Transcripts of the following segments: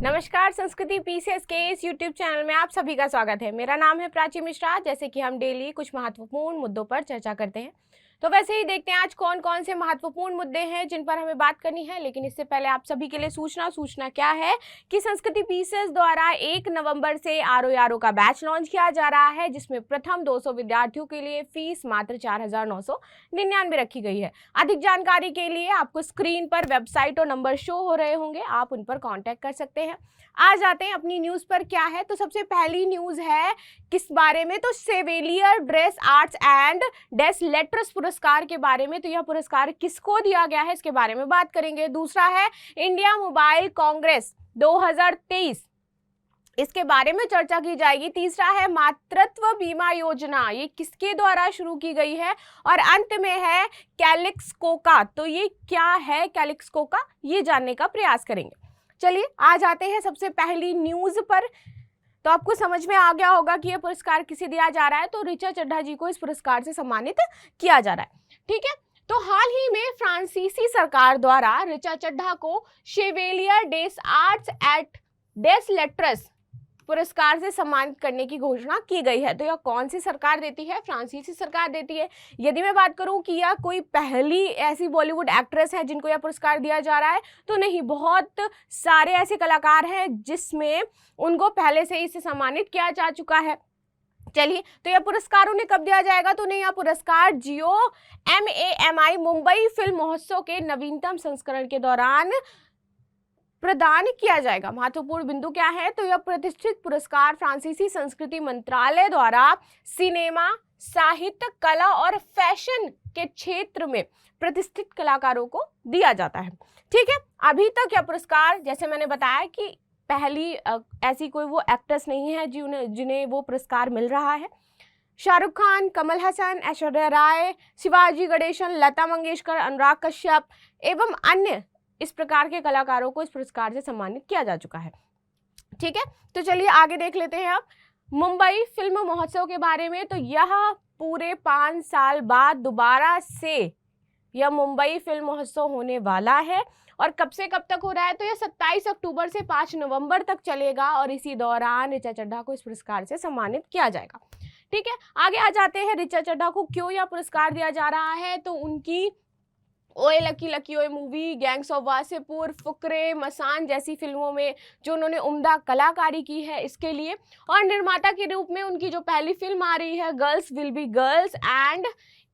नमस्कार, संस्कृति पीसीएस के इस यूट्यूब चैनल में आप सभी का स्वागत है। मेरा नाम है प्राची मिश्रा। जैसे कि हम डेली कुछ महत्वपूर्ण मुद्दों पर चर्चा करते हैं, तो वैसे ही देखते हैं आज कौन कौन से महत्वपूर्ण मुद्दे हैं जिन पर हमें बात करनी है। लेकिन इससे पहले आप सभी के लिए सूचना क्या है कि संस्कृति पीसीएस द्वारा 1 नवंबर से आरओ का बैच लॉन्च किया जा रहा है, जिसमें प्रथम 200 विद्यार्थियों के लिए फीस मात्र 4,999 रखी गई है। अधिक जानकारी के लिए आपको स्क्रीन पर वेबसाइट और नंबर शो हो रहे होंगे, आप उन पर कॉन्टैक्ट कर सकते हैं। आ जाते हैं अपनी न्यूज पर। क्या है तो सबसे पहली न्यूज है किस बारे में, तो Chevalier des Arts and des Lettres पुरस्कार के बारे में। तो यह पुरस्कार किसको दिया गया है इसके बारे में बात करेंगे। दूसरा है इंडिया मोबाइल कांग्रेस 2023, इसके बारे में चर्चा की जाएगी। तीसरा है मातृत्व बीमा योजना, ये किसके द्वारा शुरू की गई है। और अंत में है कैलिक्सकोका, तो ये क्या है कैलिक्सकोका, ये जानने का प्रयास करेंगे। चलिए आ जाते हैं सबसे पहली न्यूज पर। तो आपको समझ में आ गया होगा कि यह पुरस्कार किसे दिया जा रहा है। तो ऋचा चड्ढा जी को इस पुरस्कार से सम्मानित किया जा रहा है। ठीक है, तो हाल ही में फ्रांसीसी सरकार द्वारा ऋचा चड्ढा को शेवेलियर डेस आर्ट्स एट डेस लेटर्स पुरस्कार से सम्मानित करने की घोषणा की गई है। तो यह कौन सी सरकार देती है? फ्रांसीसी सरकार देती है। यदि मैं बात करूं कि यह कोई पहली ऐसी बॉलीवुड एक्ट्रेस है जिनको यह पुरस्कार दिया जा रहा है, तो नहीं, बहुत सारे ऐसे कलाकार हैं जिसमें उनको पहले से इसे सम्मानित किया जा चुका है। चलिए, तो यह पुरस्कार उन्हें कब दिया जाएगा? तो नहीं, यह पुरस्कार जियो MAMI मुंबई फिल्म महोत्सव के नवीनतम संस्करण के दौरान प्रदान किया जाएगा। महत्वपूर्ण बिंदु क्या है? तो यह प्रतिष्ठित पुरस्कार फ्रांसीसी संस्कृति मंत्रालय द्वारा सिनेमा, साहित्य, कला और फैशन के क्षेत्र में प्रतिष्ठित कलाकारों को दिया जाता है। ठीक है, अभी तक यह पुरस्कार, जैसे मैंने बताया कि पहली ऐसी कोई वो एक्ट्रेस नहीं है जिन्हें वो पुरस्कार मिल रहा है। शाहरुख खान, कमल हसन, ऐश्वर्या राय, शिवाजी गणेशन, लता मंगेशकर, अनुराग कश्यप एवं अन्य इस प्रकार के कलाकारों को इस पुरस्कार से सम्मानित किया जा चुका है। ठीक है, तो चलिए आगे देख लेते हैं अब मुंबई फिल्म महोत्सव के बारे में। तो यह पूरे 5 साल बाद दोबारा से यह मुंबई फिल्म महोत्सव होने वाला है। और कब से कब तक हो रहा है? तो यह 27 अक्टूबर से 5 नवंबर तक चलेगा और इसी दौरान ऋचा चड्ढा को इस पुरस्कार से सम्मानित किया जाएगा। ठीक है, आगे आ जाते हैं ऋचा चड्ढा को क्यों यह पुरस्कार दिया जा रहा है। तो उनकी Oye Lucky Lucky Oye movie, Gangs of Wasseypur, Fukrey, Masaan जैसी फिल्मों में जो उन्होंने उम्दा कलाकारी की है, इसके लिए। और निर्माता के रूप में उनकी जो पहली फिल्म आ रही है girls will be girls and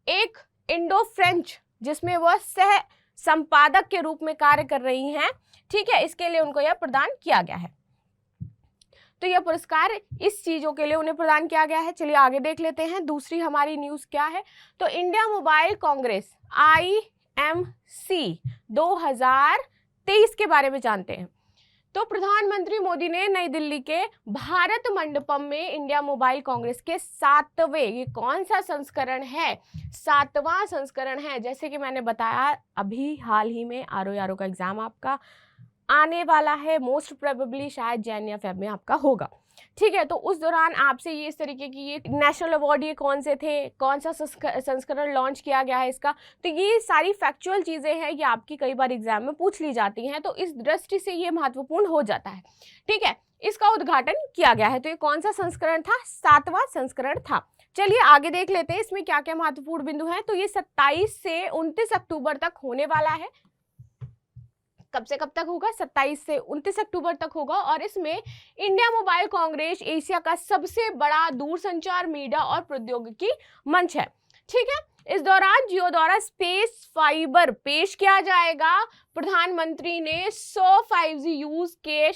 एक इंडो फ्रेंच, जिसमें वह सह संपादक के रूप में कार्य कर रही हैं। ठीक है, इसके लिए उनको यह प्रदान किया गया है। तो यह पुरस्कार इस चीजों के लिए उन्हें प्रदान किया गया है। चलिए आगे देख लेते हैं दूसरी हमारी न्यूज क्या है। तो इंडिया मोबाइल कांग्रेस IMC 2023 के बारे में जानते हैं। तो प्रधानमंत्री मोदी ने नई दिल्ली के भारत मंडपम में इंडिया मोबाइल कांग्रेस के 7वें, ये कौन सा संस्करण है? 7वां संस्करण है। जैसे कि मैंने बताया, अभी हाल ही में आरओ का एग्जाम आपका आने वाला है, मोस्ट प्रोबेबली शायद जैन या फेब में आपका होगा। ठीक है, तो उस दौरान आपसे ये इस तरीके की ये नेशनल अवार्ड ये कौन से थे, कौन सा संस्करण लॉन्च किया गया है इसका, तो ये सारी फैक्चुअल चीज़ें हैं, ये आपकी कई बार एग्जाम में पूछ ली जाती हैं, तो इस दृष्टि से ये महत्वपूर्ण हो जाता है। ठीक है, इसका उद्घाटन किया गया है। तो ये कौन सा संस्करण था? 7वां संस्करण था। चलिए आगे देख लेते हैं इसमें क्या क्या महत्वपूर्ण बिंदु हैं। तो ये 27 से 29 अक्टूबर तक होने वाला है। कब से कब तक होगा? 27 से 29 अक्टूबर तक होगा। और इसमें इंडिया मोबाइल कांग्रेस एशिया का सबसे बड़ा दूरसंचार, मीडिया और प्रौद्योगिकी मंच है। ठीक है, इस दौरान जियो द्वारा स्पेस फाइबर पेश किया जाएगा। प्रधानमंत्री ने 100 5G यूज के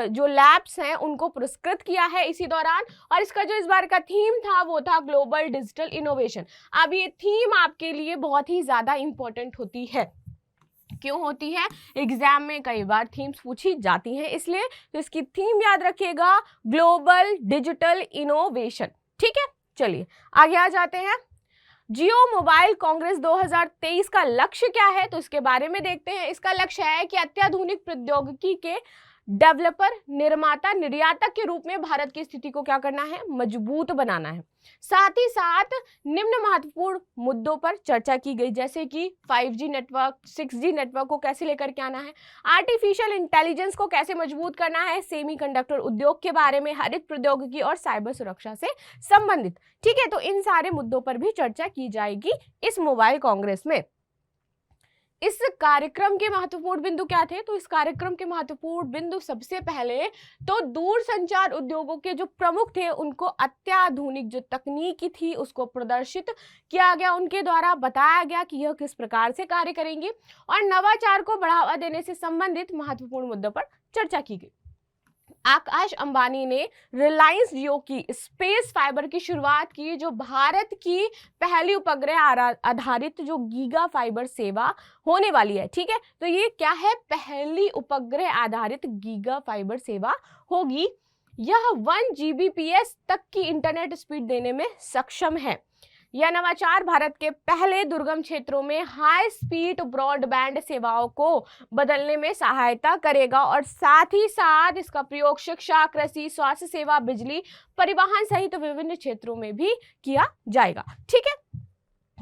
जो लैब्स हैं उनको पुरस्कृत किया है इसी दौरान। और इसका जो इस बार का थीम था वो था ग्लोबल डिजिटल इनोवेशन। अब ये थीम आपके लिए बहुत ही ज्यादा इंपॉर्टेंट होती है। क्यों होती है? एग्जाम में कई बार थीम्स पूछी जाती हैं, इसलिए तो इसकी थीम याद रखिएगा, ग्लोबल डिजिटल इनोवेशन। ठीक है, चलिए आगे आ जाते हैं। जियो मोबाइल कांग्रेस 2023 का लक्ष्य क्या है? तो इसके बारे में देखते हैं। इसका लक्ष्य है कि अत्याधुनिक प्रौद्योगिकी के डेवलपर, निर्माता, निर्यातक के रूप में भारत की स्थिति को क्या करना है? मजबूत बनाना है। साथ ही साथ निम्न महत्वपूर्ण मुद्दों पर चर्चा की गई, जैसे कि 5G नेटवर्क, 6G नेटवर्क को कैसे लेकर के आना है, आर्टिफिशियल इंटेलिजेंस को कैसे मजबूत करना है, सेमीकंडक्टर उद्योग के बारे में, हरित प्रौद्योगिकी और साइबर सुरक्षा से संबंधित। ठीक है, तो इन सारे मुद्दों पर भी चर्चा की जाएगी इस मोबाइल कांग्रेस में। इस कार्यक्रम के महत्वपूर्ण बिंदु क्या थे? तो इस कार्यक्रम के महत्वपूर्ण बिंदु सबसे पहले तो दूरसंचार उद्योगों के जो प्रमुख थे उनको अत्याधुनिक जो तकनीकी थी उसको प्रदर्शित किया गया, उनके द्वारा बताया गया कि यह किस प्रकार से कार्य करेंगे, और नवाचार को बढ़ावा देने से संबंधित महत्वपूर्ण मुद्दों पर चर्चा की गई। आकाश अंबानी ने रिलायंस जियो की स्पेस फाइबर की शुरुआत की, जो भारत की पहली उपग्रह आधारित जो गीगा फाइबर सेवा होने वाली है। ठीक है, तो ये क्या है? पहली उपग्रह आधारित गीगा फाइबर सेवा होगी। यह 1 Gbps तक की इंटरनेट स्पीड देने में सक्षम है। यह नवाचार भारत के पहले दुर्गम क्षेत्रों में हाई स्पीड ब्रॉडबैंड सेवाओं को बदलने में सहायता करेगा, और साथ ही साथ इसका प्रयोग शिक्षा, कृषि, स्वास्थ्य सेवा, बिजली, परिवहन सहित विभिन्न क्षेत्रों में भी किया जाएगा। ठीक है,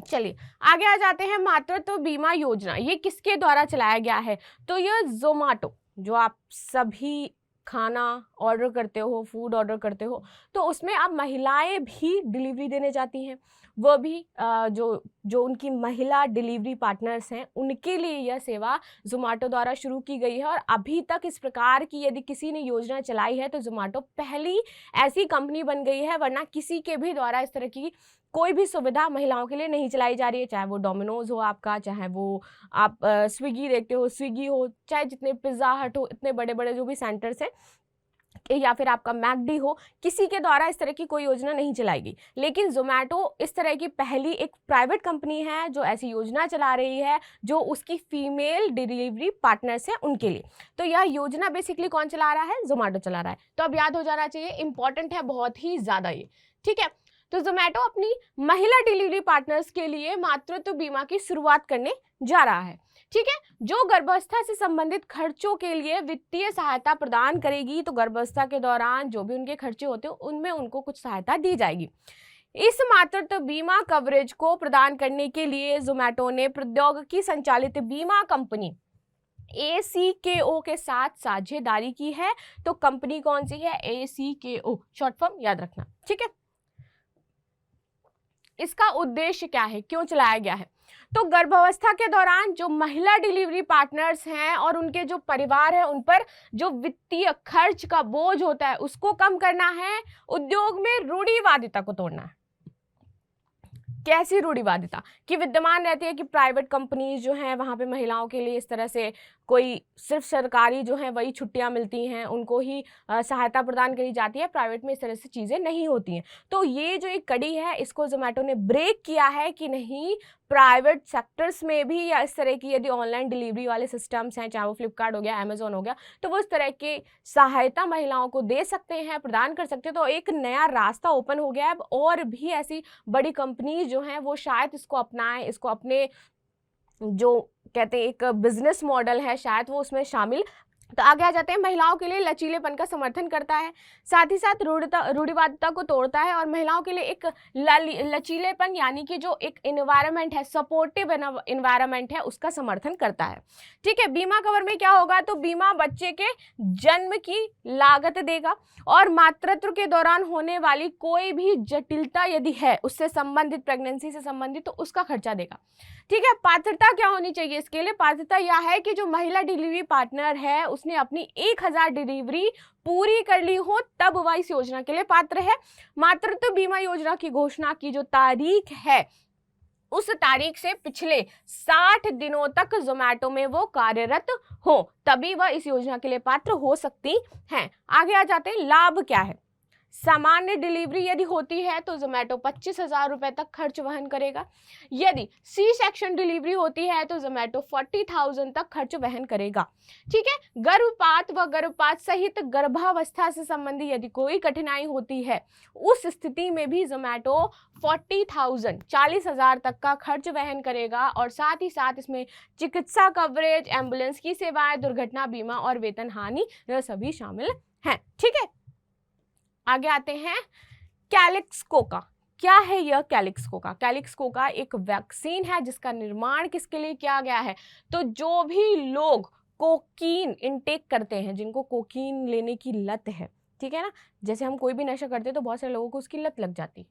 चलिए आगे आ जाते हैं। मातृत्व बीमा योजना ये किसके द्वारा चलाया गया है? तो यह जोमेटो, जो आप सभी खाना ऑर्डर करते हो, फूड ऑर्डर करते हो, तो उसमें अब महिलाएं भी डिलीवरी देने जाती हैं। वो भी जो उनकी महिला डिलीवरी पार्टनर्स हैं उनके लिए यह सेवा जोमेटो द्वारा शुरू की गई है। और अभी तक इस प्रकार की यदि किसी ने योजना चलाई है तो जोमेटो पहली ऐसी कंपनी बन गई है, वरना किसी के भी द्वारा इस तरह की कोई भी सुविधा महिलाओं के लिए नहीं चलाई जा रही है। चाहे वो डोमिनोज हो आपका, चाहे वो आप स्विगी देखते हो, स्विगी हो, चाहे जितने पिज़्ज़ा हट हो, इतने बड़े बड़े जो भी सेंटर्स हैं, या फिर आपका मैकडी हो, किसी के द्वारा इस तरह की कोई योजना नहीं चलाई गई। लेकिन जोमेटो इस तरह की पहली एक प्राइवेट कंपनी है जो ऐसी योजना चला रही है, जो उसकी फीमेल डिलीवरी पार्टनर्स हैं उनके लिए। तो यह योजना बेसिकली कौन चला रहा है? जोमेटो चला रहा है। तो अब याद हो जाना चाहिए, इंपॉर्टेंट है बहुत ही ज्यादा ये। ठीक है, तो जोमेटो अपनी महिला डिलीवरी पार्टनर्स के लिए मातृत्व बीमा की शुरुआत करने जा रहा है। ठीक है, जो गर्भावस्था से संबंधित खर्चों के लिए वित्तीय सहायता प्रदान करेगी। तो गर्भावस्था के दौरान जो भी उनके खर्चे होते हैं उनमें उनको कुछ सहायता दी जाएगी। इस मातृत्व बीमा कवरेज को प्रदान करने के लिए जोमेटो ने प्रौद्योगिकी संचालित बीमा कंपनी ACKO के साथ साझेदारी की है। तो कंपनी कौन सी है? ACKO, शॉर्ट फॉर्म याद रखना। ठीक है, इसका उद्देश्य क्या है, क्यों चलाया गया है? तो गर्भावस्था के दौरान जो महिला डिलीवरी पार्टनर्स हैं और उनके जो परिवार है उन पर जो वित्तीय खर्च का बोझ होता है उसको कम करना है, उद्योग में रूढ़िवादिता को तोड़ना है। कैसी रूढ़िवादिता कि विद्यमान रहती है कि प्राइवेट कंपनीज जो हैं वहाँ पे महिलाओं के लिए इस तरह से कोई सिर्फ सरकारी जो है वही छुट्टियां मिलती हैं, उनको ही सहायता प्रदान करी जाती है, प्राइवेट में इस तरह से चीज़ें नहीं होती हैं। तो ये जो एक कड़ी है इसको जोमेटो ने ब्रेक किया है कि नहीं, प्राइवेट सेक्टर्स में भी या इस तरह की यदि ऑनलाइन डिलीवरी वाले सिस्टम्स हैं, चाहे वो फ्लिपकार्ट हो गया, अमेजोन हो गया, तो वो इस तरह की सहायता महिलाओं को दे सकते हैं, प्रदान कर सकते हैं। तो एक नया रास्ता ओपन हो गया है। और भी ऐसी बड़ी कंपनीज जो हैं वो शायद इसको अपनाएं, इसको अपने जो कहते हैं एक बिजनेस मॉडल है शायद वो उसमें शामिल। तो आगे आ जाते हैं, महिलाओं के लिए लचीलेपन का समर्थन करता है, साथ ही साथ रूढ़िवादिता को तोड़ता है और महिलाओं के लिए एक लचीलेपन यानी कि जो एक एनवायरनमेंट है, सपोर्टिव एनवायरनमेंट है, उसका समर्थन करता है। ठीक है, बीमा कवर में क्या होगा? तो बीमा बच्चे के जन्म की लागत देगा और मातृत्व के दौरान होने वाली कोई भी जटिलता यदि है उससे संबंधित, प्रेगनेंसी से संबंधित, तो उसका खर्चा देगा। ठीक है, पात्रता क्या होनी चाहिए इसके लिए? पात्रता यह है कि जो महिला डिलीवरी पार्टनर है उसने अपनी 1000 डिलीवरी पूरी कर ली हो तब वह इस योजना के लिए पात्र है। मातृत्व बीमा योजना की घोषणा की जो तारीख है उस तारीख से पिछले 60 दिनों तक जोमेटो में वो कार्यरत हो, तभी वह इस योजना के लिए पात्र हो सकती हैं। आगे आ जाते हैं, लाभ क्या है? सामान्य डिलीवरी यदि होती है तो जोमेटो 25,000 रुपए तक खर्च वहन करेगा। यदि सी सेक्शन डिलीवरी होती है तो जोमेटो 40,000 तक खर्च वहन करेगा। ठीक है, गर्भपात व गर्भपात सहित गर्भावस्था से संबंधी यदि कोई कठिनाई होती है उस स्थिति में भी जोमेटो 40,000 तक का खर्च वहन करेगा। और साथ ही साथ इसमें चिकित्सा कवरेज, एम्बुलेंस की सेवाएं, दुर्घटना बीमा और वेतन हानि यह सभी शामिल हैं। ठीक है, आगे आते हैं कैलिक्सको का। क्या है यह कैलिक्स कोका? कैलिक्स कोका एक वैक्सीन है जिसका निर्माण किसके लिए किया गया है? तो जो भी लोग कोकीन इनटेक करते हैं, जिनको कोकीन लेने की लत है, ठीक है ना, जैसे हम कोई भी नशा करते हैं तो बहुत सारे लोगों को उसकी लत लग जाती,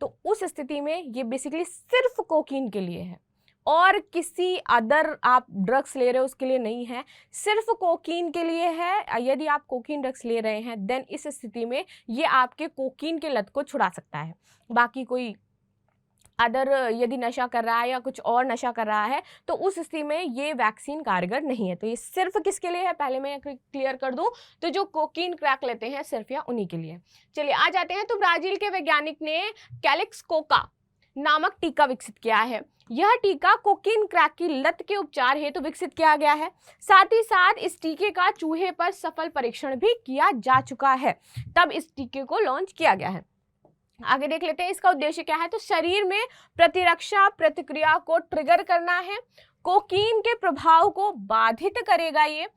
तो उस स्थिति में ये बेसिकली सिर्फ कोकीन के लिए है और किसी अदर आप ड्रग्स ले रहे हो उसके लिए नहीं है, सिर्फ कोकीन के लिए है। यदि आप कोकीन ड्रग्स ले रहे हैं देन इस स्थिति में ये आपके कोकीन के लत को छुड़ा सकता है। बाकी कोई अदर यदि नशा कर रहा है या कुछ और नशा कर रहा है तो उस स्थिति में ये वैक्सीन कारगर नहीं है। तो ये सिर्फ किसके लिए है, पहले मैं क्लियर कर दूं, तो जो कोकीन क्रैक लेते हैं सिर्फ या उन्हीं के लिए। चलिए आ जाते हैं। तो ब्राजील के वैज्ञानिक ने कैलिक्स कोका नामक टीका विकसित किया है। यह टीका कोकीन क्रैक की लत के उपचार हेतु विकसित किया गया है। साथ ही साथ इस टीके का चूहे पर सफल परीक्षण भी किया जा चुका है, तब इस टीके को लॉन्च किया गया है। आगे देख लेते हैं इसका उद्देश्य क्या है। तो शरीर में प्रतिरक्षा प्रतिक्रिया को ट्रिगर करना है, कोकीन के प्रभाव को बाधित करेगा, ये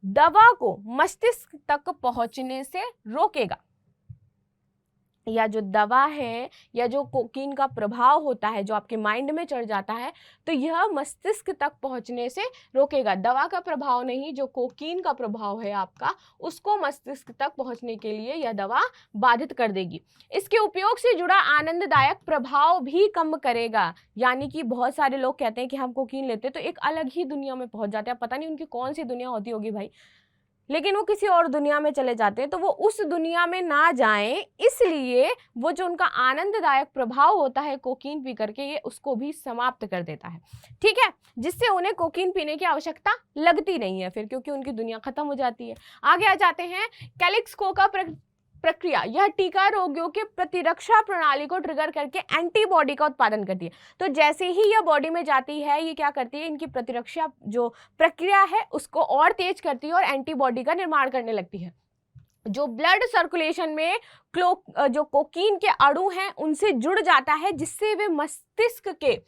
दवा को मस्तिष्क तक पहुंचने से रोकेगा, या जो दवा है या जो कोकीन का प्रभाव होता है जो आपके माइंड में चढ़ जाता है तो यह मस्तिष्क तक पहुंचने से रोकेगा। दवा का प्रभाव नहीं, जो कोकीन का प्रभाव है आपका उसको मस्तिष्क तक पहुंचने के लिए यह दवा बाधित कर देगी। इसके उपयोग से जुड़ा आनंददायक प्रभाव भी कम करेगा। यानी कि बहुत सारे लोग कहते हैं कि हम कोकीन लेते तो एक अलग ही दुनिया में पहुंच जाते हैं, पता नहीं उनकी कौन सी दुनिया होती होगी भाई, लेकिन वो किसी और दुनिया में चले जाते हैं। तो वो उस दुनिया में ना जाएं, इसलिए वो जो उनका आनंददायक प्रभाव होता है कोकीन पी करके ये उसको भी समाप्त कर देता है, ठीक है, जिससे उन्हें कोकीन पीने की आवश्यकता लगती नहीं है फिर, क्योंकि उनकी दुनिया खत्म हो जाती है। आगे आ जाते हैं। कैलिक्स कोका प्रक्रिया, यह टीका रोगियों के प्रतिरक्षा प्रणाली को ट्रिगर करके एंटीबॉडी का उत्पादन करती है। तो जैसे ही यह बॉडी में जाती है ये क्या करती है, इनकी प्रतिरक्षा जो प्रक्रिया है उसको और तेज करती है और एंटीबॉडी का निर्माण करने लगती है, जो ब्लड सर्कुलेशन में जो कोकीन के अणु हैं उनसे जुड़ जाता है, जिससे वे मस्तिष्क के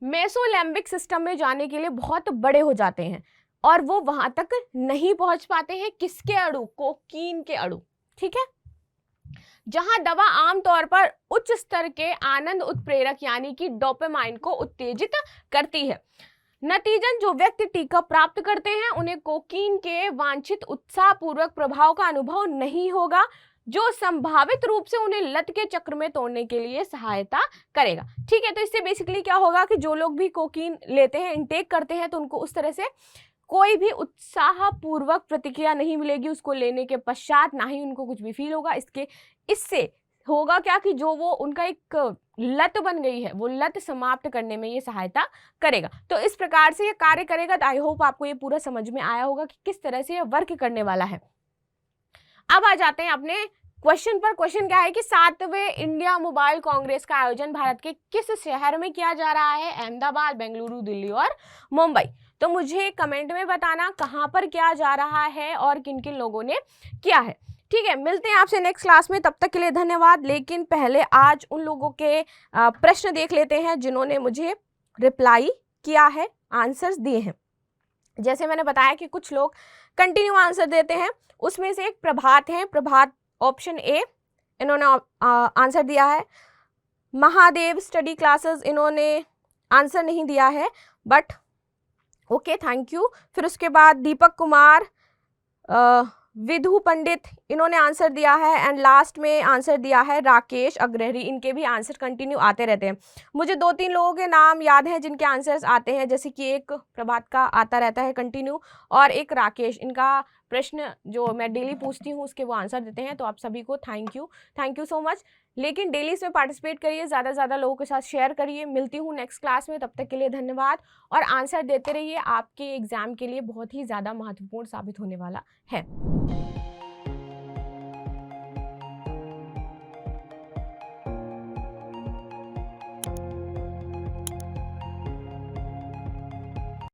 मेसोलिम्बिक सिस्टम में जाने के लिए बहुत बड़े हो जाते हैं और वो वहां तक नहीं पहुंच पाते हैं। किसके अणु? कोकीन के अणु, ठीक है। जहां दवा आमतौर पर उच्च स्तर के आनंद उत्प्रेरक यानी कि डोपामाइन को उत्तेजित करती है। नतीजन जो व्यक्ति टीका प्राप्त करते हैं उन्हें कोकीन के वांछित उत्साहपूर्वक प्रभाव का अनुभव नहीं होगा, जो संभावित रूप से उन्हें लत के चक्र में तोड़ने के लिए सहायता करेगा, ठीक है। तो इससे बेसिकली क्या होगा कि जो लोग भी कोकीन लेते हैं, इनटेक करते हैं, तो उनको उस तरह से कोई भी उत्साहपूर्वक प्रतिक्रिया नहीं मिलेगी उसको लेने के पश्चात, ना ही उनको कुछ भी फील होगा। इससे होगा क्या कि जो वो उनका एक लत बन गई है वो लत समाप्त करने में ये सहायता करेगा। तो इस प्रकार से ये कार्य करेगा। तो आई होप आपको ये पूरा समझ में आया होगा कि किस तरह से ये वर्क करने वाला है। अब आ जाते हैं अपने क्वेश्चन पर। क्वेश्चन क्या है कि 7वें इंडिया मोबाइल कांग्रेस का आयोजन भारत के किस शहर में किया जा रहा है? अहमदाबाद, बेंगलुरु, दिल्ली और मुंबई। तो मुझे कमेंट में बताना कहाँ पर किया जा रहा है और किन किन लोगों ने किया है, ठीक है। मिलते हैं आपसे नेक्स्ट क्लास में, तब तक के लिए धन्यवाद। लेकिन पहले आज उन लोगों के प्रश्न देख लेते हैं जिन्होंने मुझे रिप्लाई किया है, आंसर्स दिए हैं। जैसे मैंने बताया कि कुछ लोग कंटिन्यू आंसर देते हैं, उसमें से एक प्रभात है। प्रभात ऑप्शन ए इन्होंने आंसर दिया है। महादेव स्टडी क्लासेस इन्होंने आंसर नहीं दिया है, बट ओके, थैंक यू। फिर उसके बाद दीपक कुमार, विधु पंडित इन्होंने आंसर दिया है, एंड लास्ट में आंसर दिया है राकेश अग्रहरी। इनके भी आंसर कंटिन्यू आते रहते हैं। मुझे 2-3 लोगों के नाम याद हैं जिनके आंसर्स आते हैं, जैसे कि एक प्रभात का आता रहता है कंटिन्यू और एक राकेश। इनका प्रश्न जो मैं डेली पूछती हूँ उसके वो आंसर देते हैं। तो आप सभी को थैंक यू सो मच। लेकिन डेली इसमें पार्टिसिपेट करिए, ज़्यादा से ज़्यादा लोगों के साथ शेयर करिए। मिलती हूँ नेक्स्ट क्लास में, तब तक के लिए धन्यवाद। और आंसर देते रहिए, आपके एग्जाम के लिए बहुत ही ज़्यादा महत्वपूर्ण साबित होने वाला है।